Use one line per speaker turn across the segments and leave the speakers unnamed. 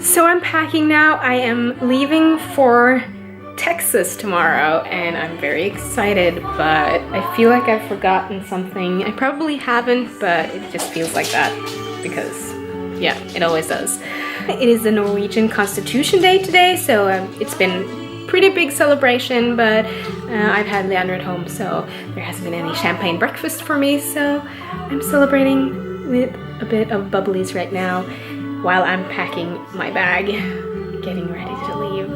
So I'm packing now. I am leaving for Texas tomorrow and I'm very excited, but I feel like I've forgotten something. I probably haven't, but it just feels like that because, yeah, it always does. It is the Norwegian Constitution Day today, so it's been pretty big celebration, but I've had Leander at home, so there hasn't been any champagne breakfast for me, so I'm celebrating with a bit of bubblies right now while I'm packing my bag, getting ready to leave.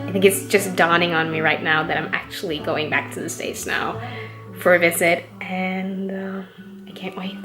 I think it's just dawning on me right now that I'm actually going back to the States now for a visit, and I can't wait.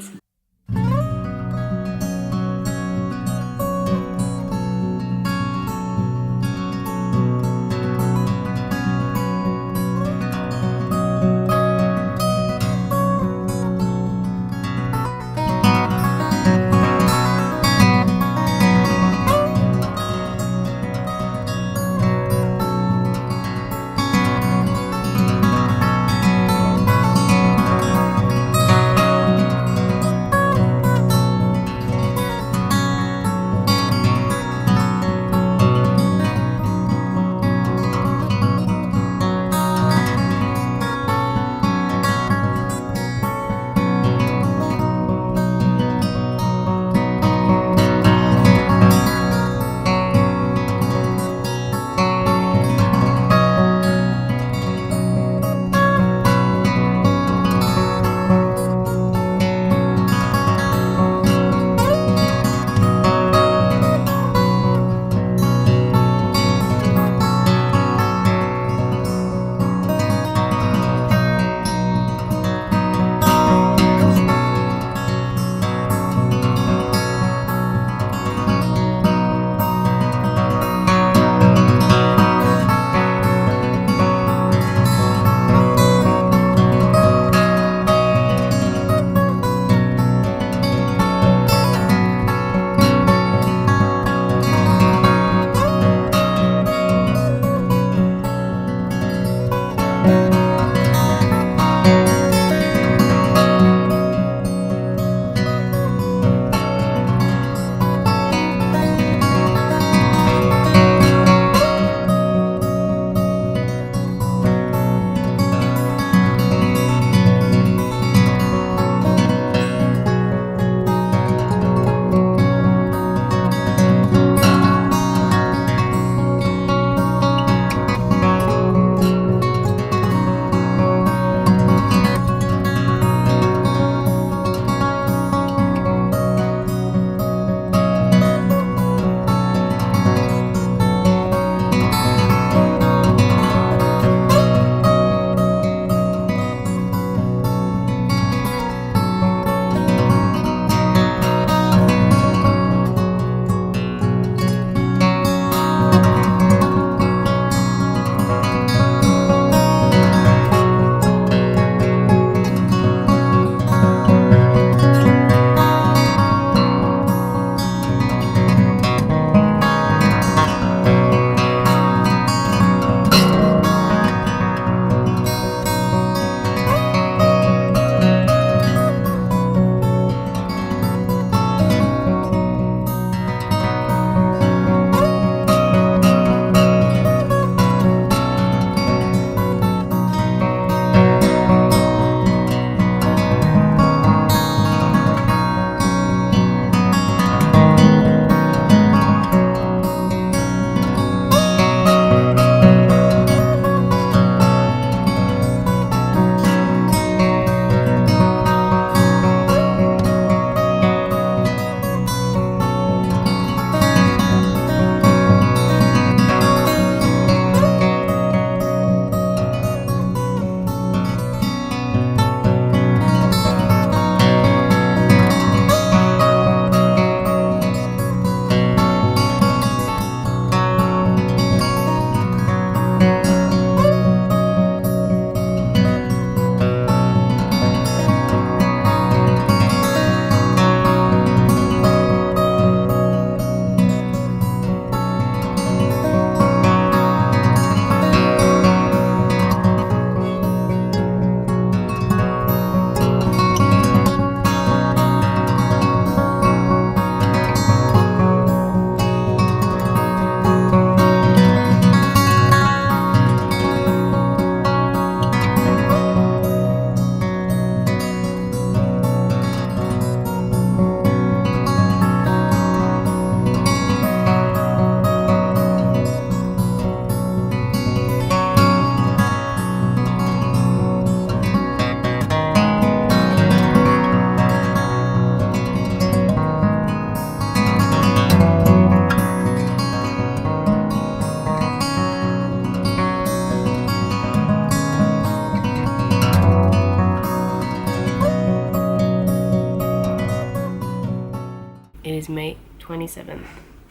27th.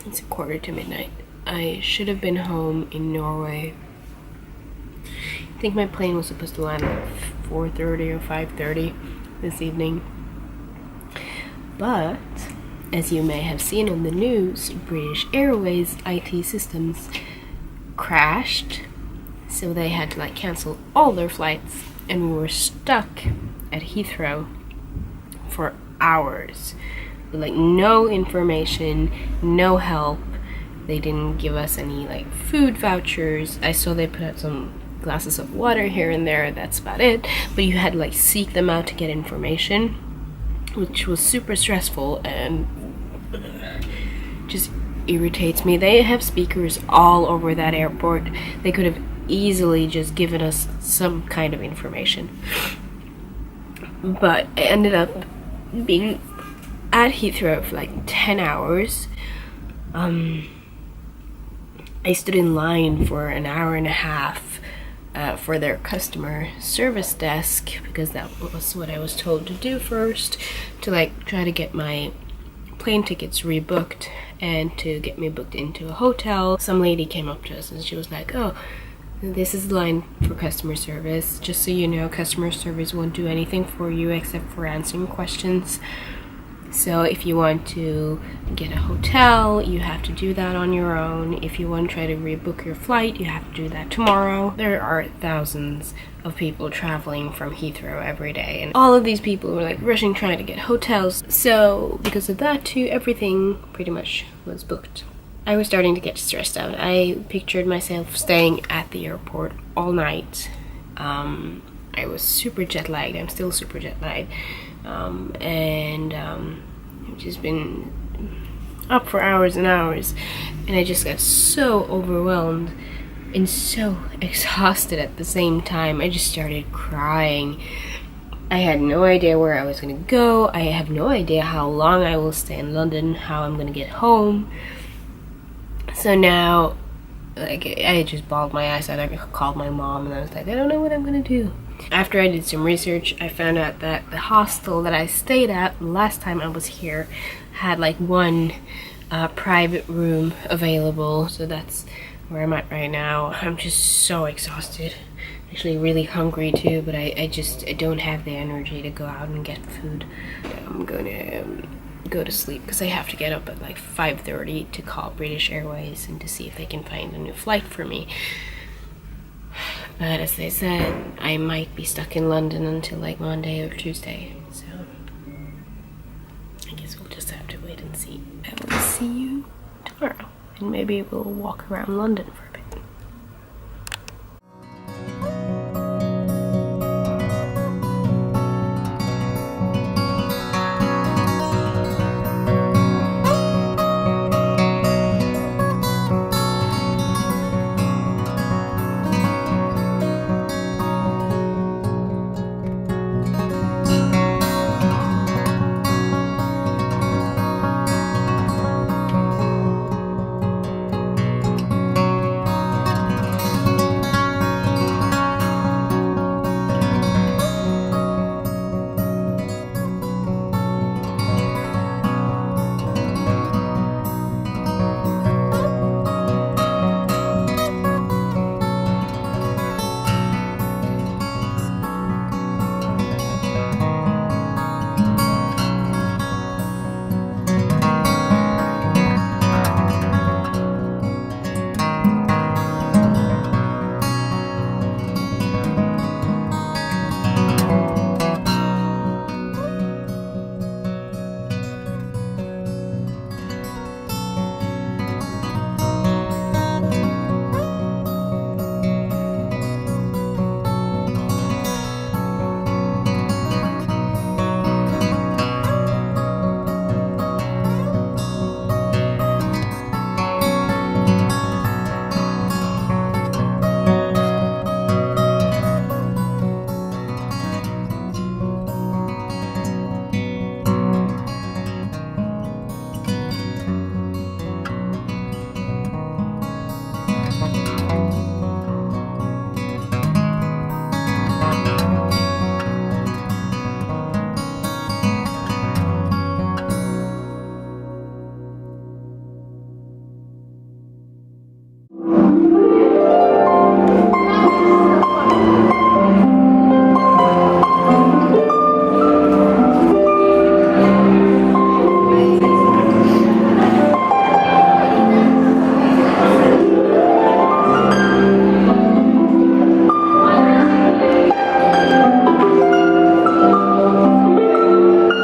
It's a quarter to midnight. I should have been home in Norway. I think my plane was supposed to land at 4:30 or 5:30 this evening. But, as you may have seen on the news, British Airways IT systems crashed. So they had to cancel all their flights, and we were stuck at Heathrow for hours with no information, no help. They didn't give us any food vouchers. I saw they put out some glasses of water here and there, that's about it. But you had to seek them out to get information, which was super stressful and just irritates me. They have speakers all over that airport. They could have easily just given us some kind of information. But I ended up being at Heathrow for 10 hours. I stood in line for an hour and a half for their customer service desk, because that was what I was told to do first, to try to get my plane tickets rebooked and to get me booked into a hotel. Some lady came up to us and she was like, "Oh, this is the line for customer service. Just so you know, customer service won't do anything for you except for answering questions. So if you want to get a hotel, you have to do that on your own. If you want to try to rebook your flight, you have to do that tomorrow." There are thousands of people traveling from Heathrow every day, and all of these people were rushing trying to get hotels. So because of that too, everything pretty much was booked. I was starting to get stressed out. I pictured myself staying at the airport all night. I was super jet lagged. I'm still super jet lagged. I've just been up for hours and hours, and I just got so overwhelmed and so exhausted at the same time. I just started crying. I had no idea where I was gonna go. I have no idea how long I will stay in London, how I'm gonna get home. So now, I just bawled my eyes out. I called my mom and I was like, I don't know what I'm gonna do. After I did some research, I found out that the hostel that I stayed at last time I was here had one private room available. So that's where I'm at right now. I'm just so exhausted. Actually really hungry too, but I don't have the energy to go out and get food. I'm gonna go to sleep because I have to get up at 5:30 to call British Airways and to see if they can find a new flight for me. But as they said, I might be stuck in London until Monday or Tuesday, so I guess we'll just have to wait and see. I will see you tomorrow, and maybe we'll walk around London for